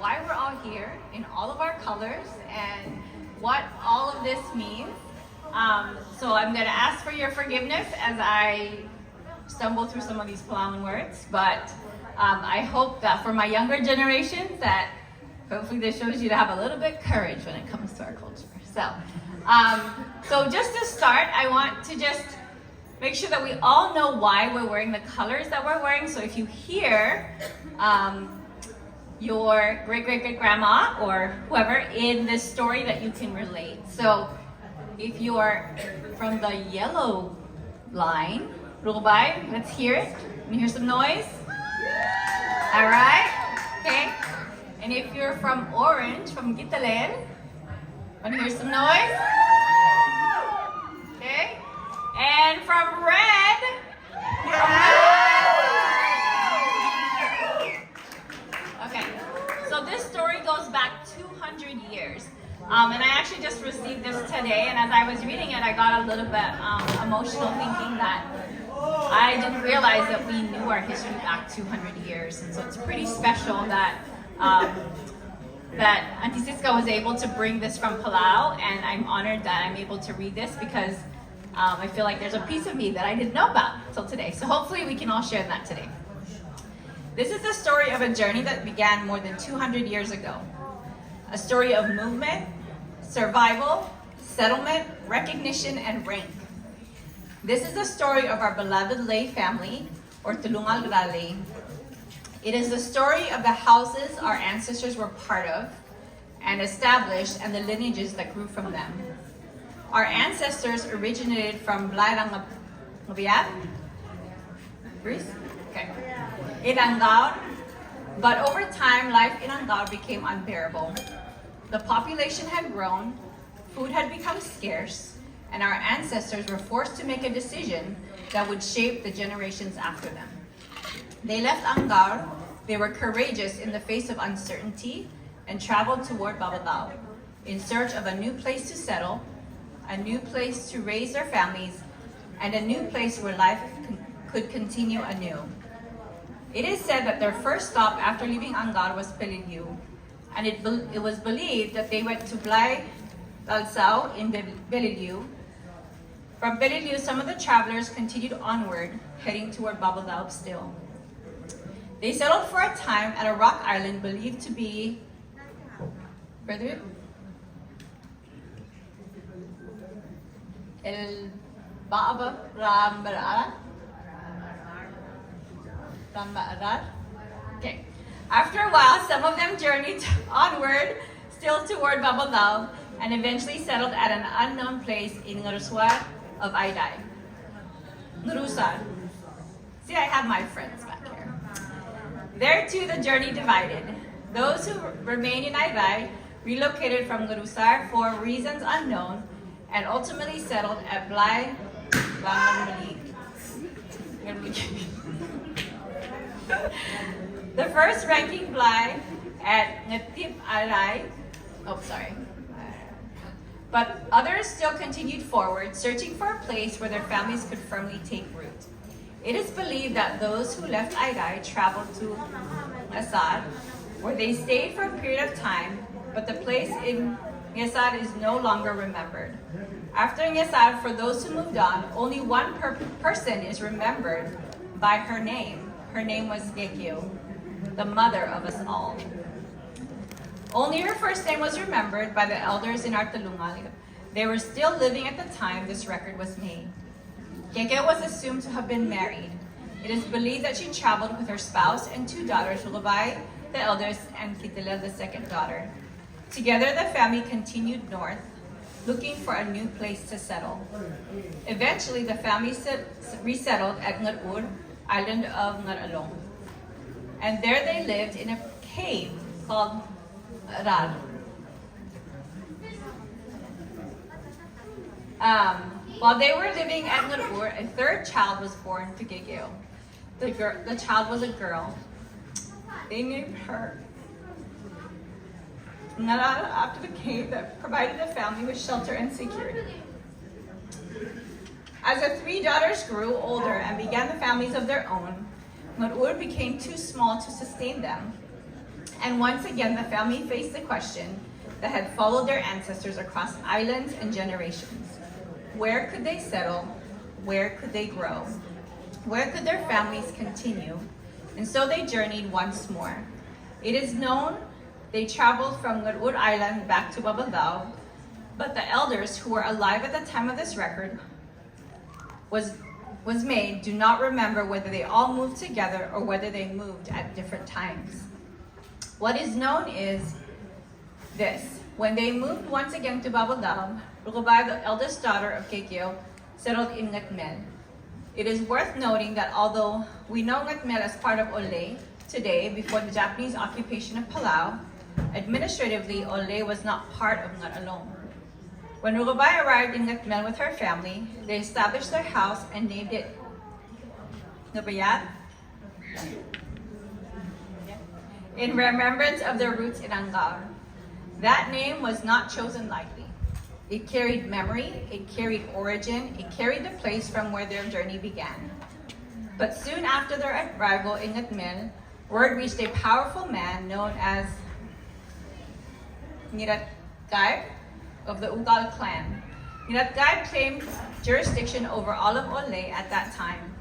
why we're all here in all of our colors and what all of this means. So I'm going to ask for your forgiveness as I stumble through some of these Palawan words, but I hope that for my younger generations that hopefully this shows you to have a little bit courage when it comes to our culture. So just to start, I want to just make sure that we all know why we're wearing the colors that we're wearing. So if you hear your great-great-great-grandma or whoever in this story that you can relate. So if you're from the yellow line, Rubay, let's hear it. Can you hear some noise? All right, okay. And if you're from orange, from Gitalen, want to hear some noise? Okay. And from red, okay. So this story goes back 200 years. And I actually just received this today, and as I was reading it, I got a little bit emotional thinking that I didn't realize that we knew our history back 200 years. And so it's pretty special that that Auntie Siska was able to bring this from Palau, and I'm honored that I'm able to read this because I feel like there's a piece of me that I didn't know about until today. So hopefully we can all share that today. This is the story of a journey that began more than 200 years ago. A story of movement, survival, settlement, recognition, and rank. This is the story of our beloved Lei family, or Tulungal Lei. It is the story of the houses our ancestors were part of and established and the lineages that grew from them. Our ancestors originated from Blairang Mabiat, in Angaon, but over time, life in Angaon became unbearable. The population had grown, food had become scarce, and our ancestors were forced to make a decision that would shape the generations after them. They left Angaon. They were courageous in the face of uncertainty and traveled toward Babadao in search of a new place to settle, a new place to raise their families, and a new place where life could continue anew. It is said that their first stop after leaving Angaon was Peliliu, and it was believed that they went to Blay Talsao in Peliliu. From Peliliu, some of the travelers continued onward, heading toward Babadao still. They settled for a time at a rock island believed to be further El Baaba Rambarara. Okay. After a while, some of them journeyed onward, still toward Babadao, and eventually settled at an unknown place in Nguruswar of Aidai. Ngurusan. See, I have my friends back here. There too, the journey divided. Those who remained in Aidai relocated from Ngurusar for reasons unknown and ultimately settled at Blay Langamalik. The first ranking Blay at Ngatip Arai. But others still continued forward, searching for a place where their families could firmly take root. It is believed that those who left Aidai traveled to Asad, where they stayed for a period of time, but the place in Asad is no longer remembered. After Asad, for those who moved on, only one person is remembered by her name. Her name was Gekyo, the mother of us all. Only her first name was remembered by the elders in our Tulungal. They were still living at the time this record was made. Keke was assumed to have been married. It is believed that she traveled with her spouse and two daughters, Lulubay, the eldest, and Kitila, the second daughter. Together, the family continued north, looking for a new place to settle. Eventually, the family resettled at Ngarur, island of Ngaralong. And there they lived in a cave called Rar. While they were living at Ngarur, a third child was born to Gegeo. The child was a girl. They named her Nara after the cave that provided the family with shelter and security. As the three daughters grew older and began the families of their own, Ngarur became too small to sustain them. And once again, the family faced the question that had followed their ancestors across islands and generations. Where could they settle? Where could they grow? Where could their families continue? And so they journeyed once more. It is known they traveled from Ngarur Island back to Babaldao, but the elders who were alive at the time of this record was made do not remember whether they all moved together or whether they moved at different times. What is known is this. When they moved once again to Babaldao, Rugubay, the eldest daughter of Kekyo, settled in Ngatmel. It is worth noting that although we know Ngatmel as part of Olay today, before the Japanese occupation of Palau, administratively, Olay was not part of Ngat alone. When Rugubay arrived in Ngatmel with her family, they established their house and named it Nabayat in remembrance of their roots in Angar. That name was not chosen lightly. It carried memory, it carried origin, it carried the place from where their journey began. But soon after their arrival in Ngatmel, word reached a powerful man known as Niratgaib of the Ugal clan. Niratgaib claimed jurisdiction over all of Olay at that time.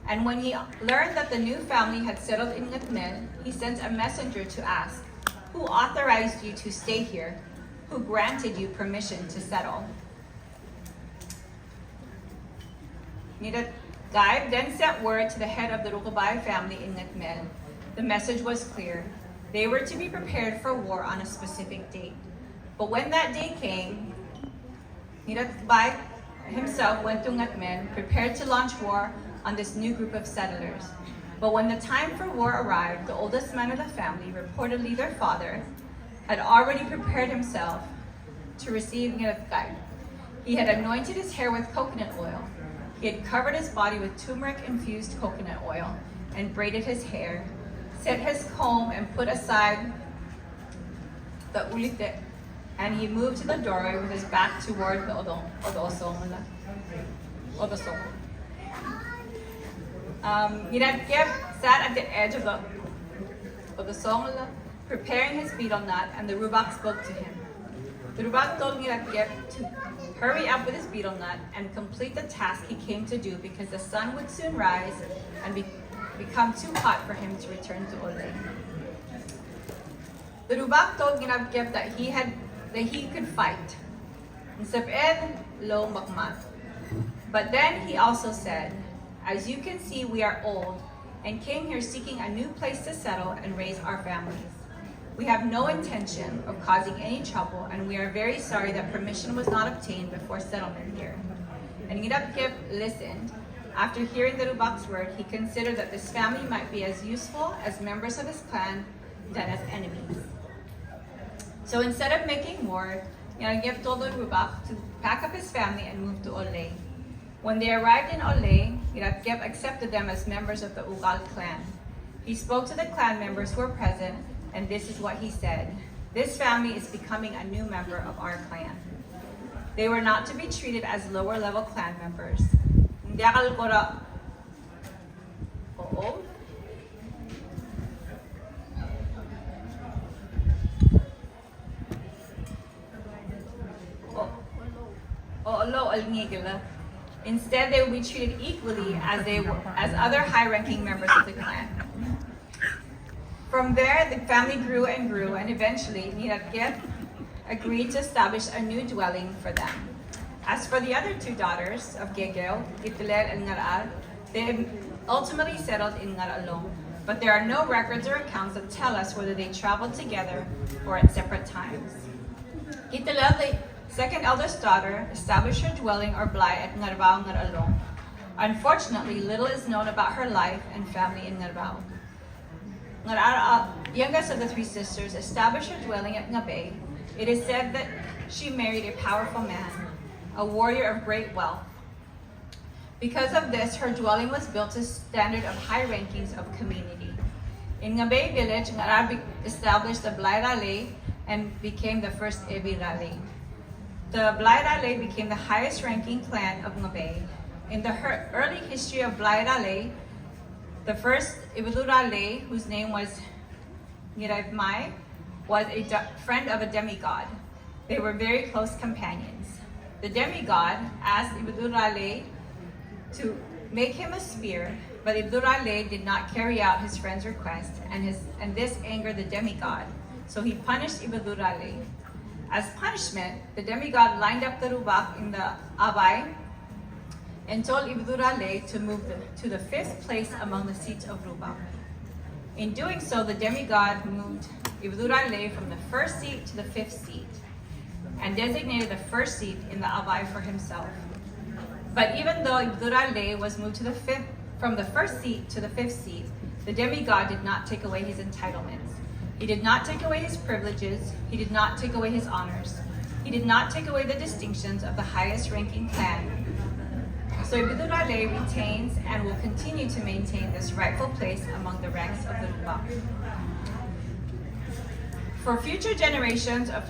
And when he learned that the new family had settled in Ngatmel, he sent a messenger to ask, "Who authorized you to stay here? Who granted you permission to settle?" Niratgaib then sent word to the head of the Rugubay family in Ngatmel. The message was clear. They were to be prepared for war on a specific date. But when that day came, Niratgaib himself went to Ngatmel, prepared to launch war on this new group of settlers. But when the time for war arrived, the oldest man of the family, reportedly their father, had already prepared himself to receive Niratgaib. He had anointed his hair with coconut oil. He had covered his body with turmeric-infused coconut oil and braided his hair, set his comb and put aside the ulite, and he moved to the doorway with his back toward the Odosong. Niratgaib sat at the edge of the song, preparing his betel nut, and the Rubak spoke to him. The Rubak told Niratgaib to hurry up with his betel nut and complete the task he came to do because the sun would soon rise and become too hot for him to return to Olay. The Rubak told Niratgaib that he could fight. But then he also said, "As you can see, we are old and came here seeking a new place to settle and raise our families. We have no intention of causing any trouble, and we are very sorry that permission was not obtained before settlement here." And Niratgaib listened. After hearing the Rubak's word, he considered that this family might be as useful as members of his clan than as enemies. So instead of making war, Niratgaib told the Rubak to pack up his family and move to Olay. When they arrived in Olay, Niratgaib accepted them as members of the Ugal clan. He spoke to the clan members who were present, and this is what he said: "This family is becoming a new member of our clan." They were not to be treated as lower-level clan members. Instead, they would be treated equally as other high-ranking members of the clan. From there, the family grew, and eventually, Niratgaib agreed to establish a new dwelling for them. As for the other two daughters of Gegeo, Itilel and Ngaral, they ultimately settled in Ngar alone. But there are no records or accounts that tell us whether they traveled together or at separate times. Itilel, the second eldest daughter, established her dwelling or blai at Ngarbao, Ngar alone. Unfortunately, little is known about her life and family in Ngarbao. Ngaral, youngest of the three sisters, established her dwelling at Ngabay. It is said that she married a powerful man, a warrior of great wealth. Because of this, her dwelling was built to standard of high rankings of community. In Ngabay village, Ngaral established the Blai Rale and became the first Ebi Rale. The Blai Rale became the highest ranking clan of Ngabay. In the early history of Blai Rale, the first Ibilu Rale, whose name was Ngiraimai was a friend of a demigod. They were very close companions. The demigod asked Ibudurale to make him a spear, but Ibudurale did not carry out his friend's request, and this angered the demigod. So he punished Ibudurale. As punishment, the demigod lined up the rubak in the abay and told Ibudurale to move to the 5th place among the seats of rubak. In doing so, the demigod moved Ibudurale from the 1st seat to the 5th seat and designated the 1st seat in the abay for himself. But even though Ibudurale was moved from the 1st seat to the 5th seat, the demigod did not take away his entitlements. He did not take away his privileges. He did not take away his honors. He did not take away the distinctions of the highest ranking clan. So Ibudurale retains and will continue to maintain this rightful place among the ranks of the Rubak. For future generations of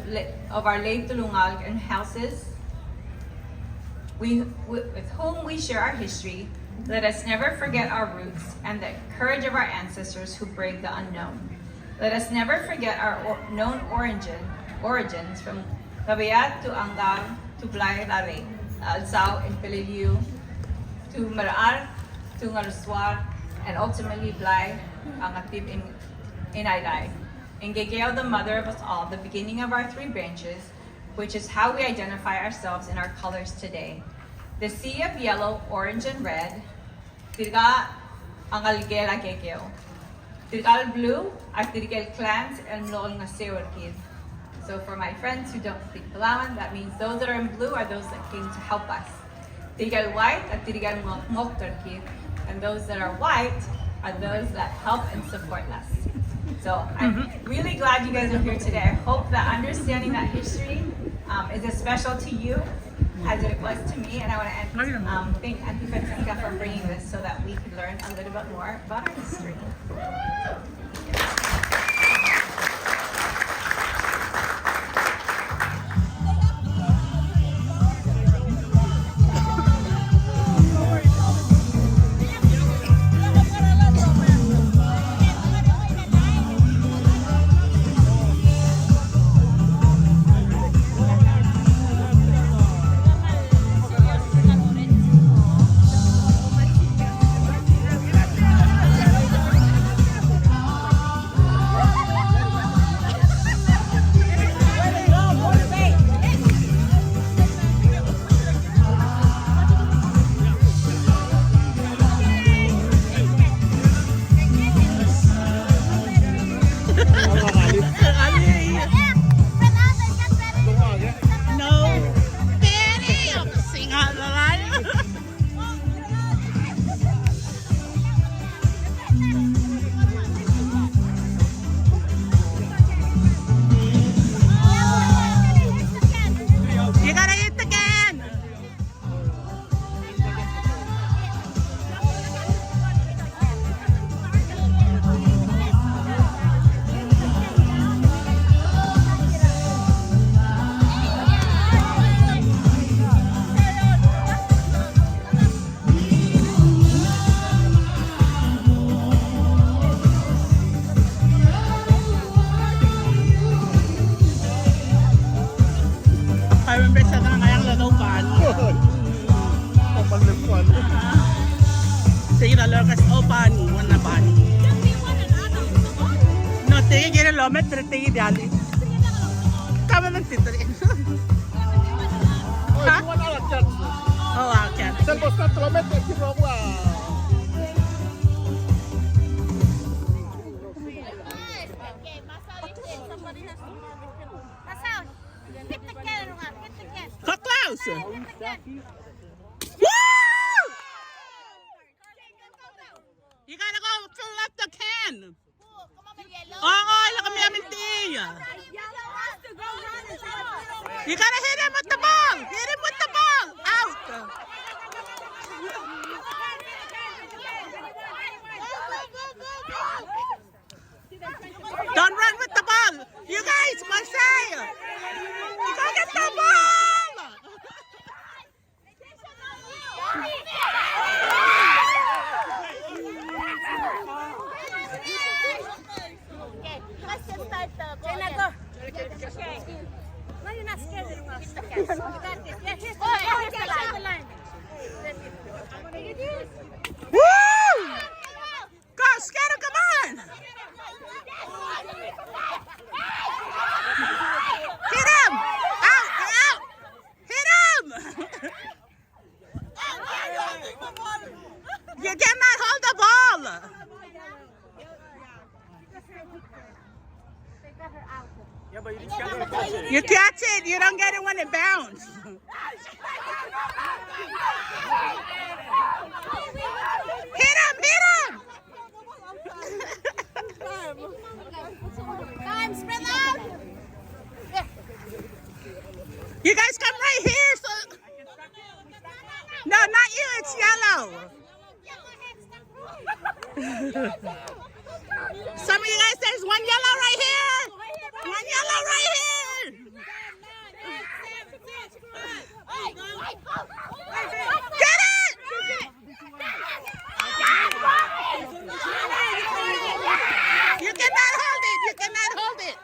our Lei Tulungal and houses, with whom we share our history, let us never forget our roots and the courage of our ancestors who braved the unknown. Let us never forget our known origins from Kabayat to Angar to Blay Rare, Alzao and Peleliu, to Maraar to Ngaruswar, and ultimately Blay, Angatib in Aiday. And Gegeo, the mother of us all, the beginning of our 3 branches, which is how we identify ourselves in our colors today. The sea of yellow, orange, and red, Tirga Angalgela Gegeo. Tirgal blue, are Tirgal clans and Mlol Ngasewarkid. So for my friends who don't speak Palawan, that means those that are in blue are those that came to help us. Tirgal white are Tirgal Moktarkid, and those that are white are those that help and support us. So I'm really glad you guys are here today. I hope that understanding that history is as special to you as it was to me. And I want to thank Auntie Francisca for bringing this so that we could learn a little bit more about our history. You gotta go fill up the can. Look at me, I'm in tea. You gotta hit him with the ball. Hit him with the ball. Out. Don't run with the ball. You guys, Marseille. You gotta get the ball. Jenna, go. Okay. No, you're not scared anymore. You got this. Yeah, here's the line. Woo! Go, Scatter, come on! Hit him! Out! Out! Hit him! You cannot hold the ball! Yeah, but you just gotta catch it. You catch it, you don't get it when it bounces. Hit him! Hit him! Time, spread out. You guys come right here. So... No, not you. It's yellow. Some of you guys, there's one yellow right here. One yellow right here. Get it! You cannot hold it. You cannot hold it.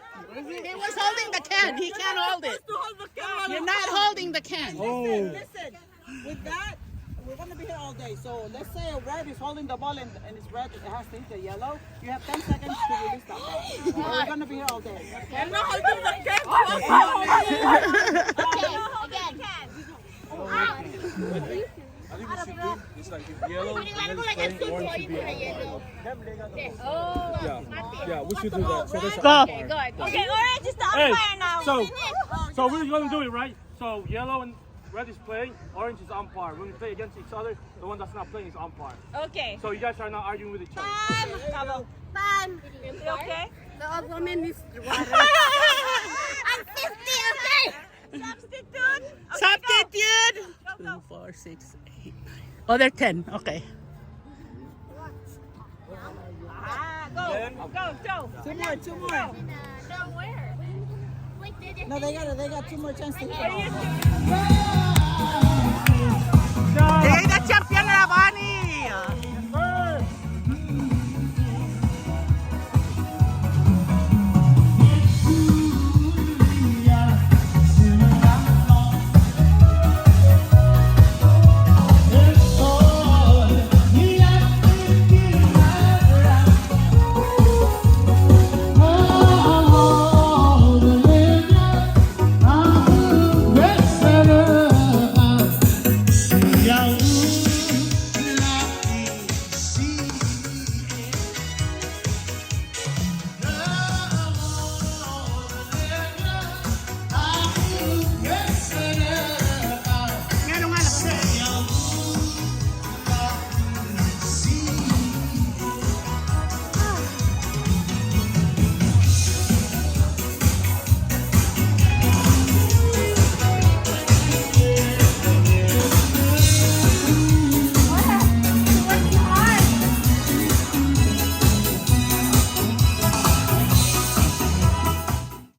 He was holding the can. He can't hold it. You're not holding the can. Listen, with that, we're going to be here all day. So let's say a red is holding the ball and it's red, it has to hit the yellow. You have 10 seconds to release that ball. We're going to be here all day. Okay? Okay, again. I think we should do it's like if yellow, red is playing, orange should be out. Yeah, we should do that. So that's Go. umpire. Okay, orange is the Hey, umpire now. so we're gonna do it right. So yellow and red is playing, orange is umpire. When we play against each other, the one that's not playing is umpire. Okay. So you guys are not arguing with each other. Time. You okay? The other man is water. I'm 50, okay? Substitute. Substitute. 2, 4, 6, 8, 9. Oh, they're 10. Okay. Go. Two more. No, where? Wait, No, they got 2 more chances to hit. What are you doing?